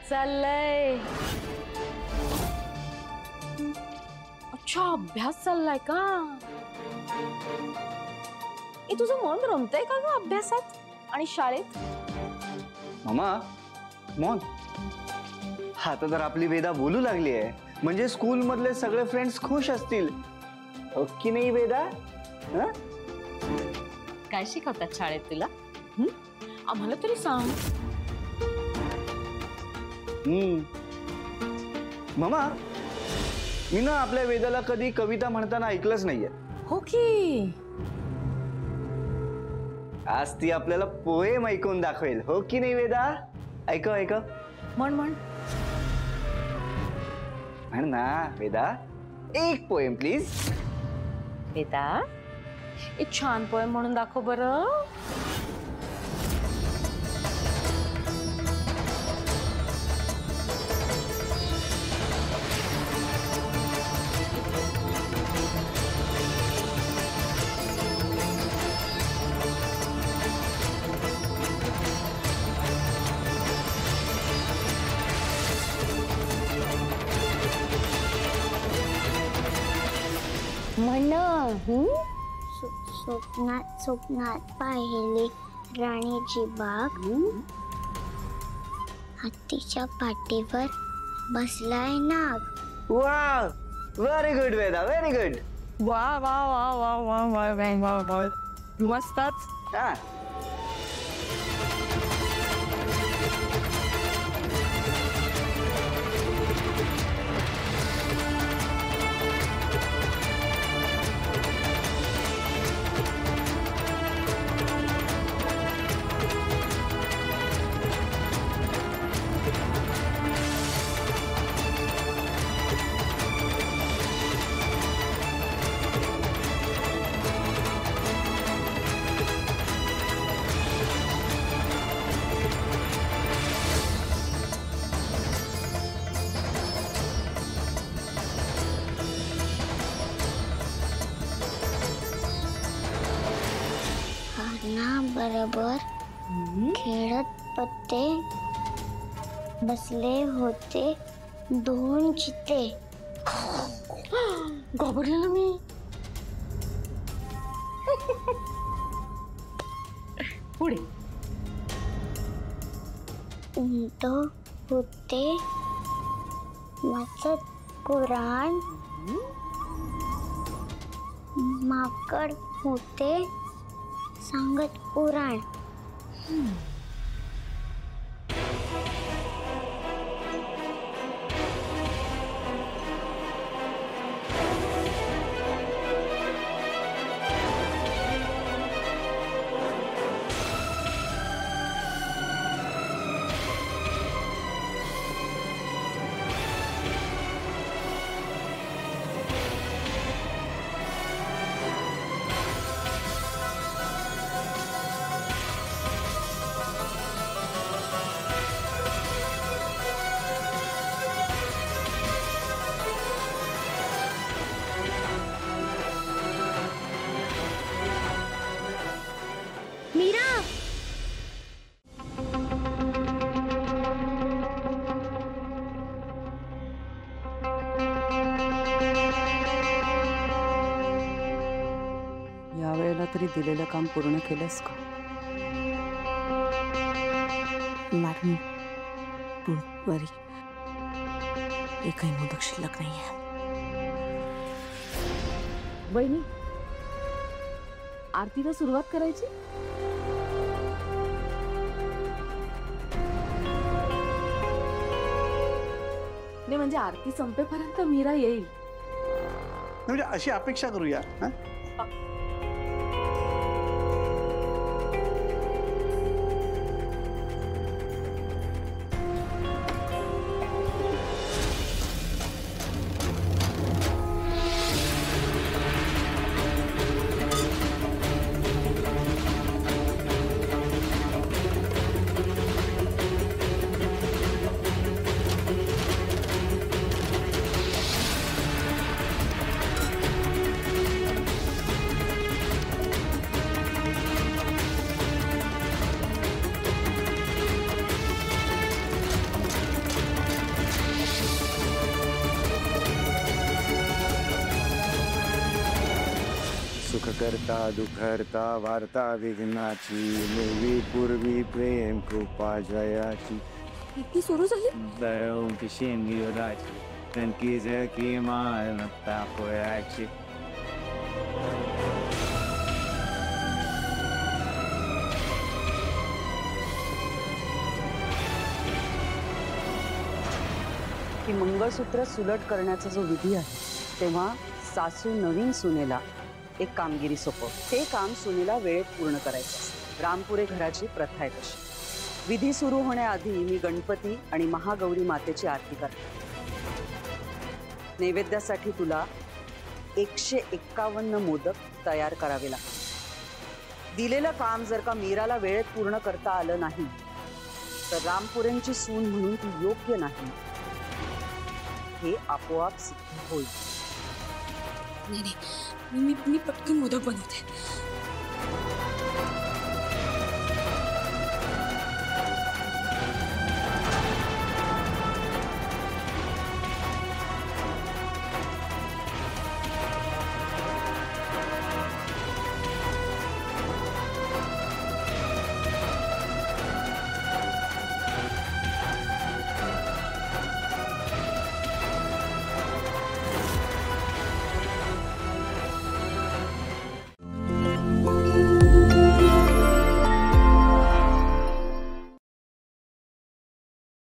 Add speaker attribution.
Speaker 1: चाललंय? अच्छा, अभ्यास चाललाय का? तुझं मन रमतंय का ग अभ्यासात आणि शाळेत?
Speaker 2: मामा मन आता तर आपली वेदा बोलू लागली आहे, म्हणजे स्कूल मधले सगळे फ्रेंड्स खुश असतील, हो की नाही वेदा?
Speaker 1: काय शिकवतात शाळेत तुला? आम्हाला तरी सांग.
Speaker 2: मामा मी ना आपल्या वेदाला कधी कविता म्हणताना ऐकलंच नाहीये.
Speaker 1: हो की?
Speaker 2: आज ती आपल्याला पोएम ऐकून दाखवेल, हो की नाही वेदा? ऐकव ऐकव.
Speaker 1: म्हण म्हण
Speaker 2: म्हण ना वेदा, एक पोएम प्लीज.
Speaker 1: वेदा, एक छान पोएम म्हणून दाखव बरं.
Speaker 3: स्वप्नात स्वप्नात पाहिली राणीची बाग, हत्तीच्या पाठीवर बसलाय नाग.
Speaker 2: Wow, very good Veda, very good.
Speaker 1: वा वा वा वा वा वा वा वा, मस्तच.
Speaker 2: हा
Speaker 3: बरोबर खेळत पत्ते बसले होते दोन चित्ते.
Speaker 1: घाबरलेलो मी. पुढे.
Speaker 3: उंट होते वाचत कुराण, माकड होते सांगत पुराण. मीरा,
Speaker 4: या वेळेला तरी दिलेलं काम पूर्ण केलंस का?
Speaker 5: मॅडम, वरी एकही मोदक शिल्लक नाहीये.
Speaker 1: वहिनी, आरतीला सुरुवात करायची. नाही म्हणजे आरती संपेपर्यंत मीरा येईल,
Speaker 6: म्हणजे अशी अपेक्षा करूया.
Speaker 7: करता दुखरता वार्ता विघ्नाची नेवी पूर्वी प्रेम कृपा जयाची
Speaker 5: ती सुरू झाली.
Speaker 7: दळवती शेंगिराची कणकी झळकी मालमत्ता पोळ्याची.
Speaker 4: की मंगळसूत्र सुलट करण्याचा जो विधी आहे तेव्हा सासू नवीन सुनेला एक कामगिरी सोपव. ते काम सुनेला वेळेत पूर्ण करायचं असतं. रामपुरे घराची प्रथा आहे तशी. विधी सुरू होण्याआधी मी गणपती आणि महागौरी मातेची आरती करते. नैवेद्यासाठी तुला 151 मोदक तयार करावे लागतात. दिलेलं काम जर का मीराला वेळेत पूर्ण करता आलं नाही तर रामपुरेंची सून म्हणून ती योग्य नाही हे आपोआप सिद्ध होईल.
Speaker 5: नाही मी पटकन मोदक बनवते.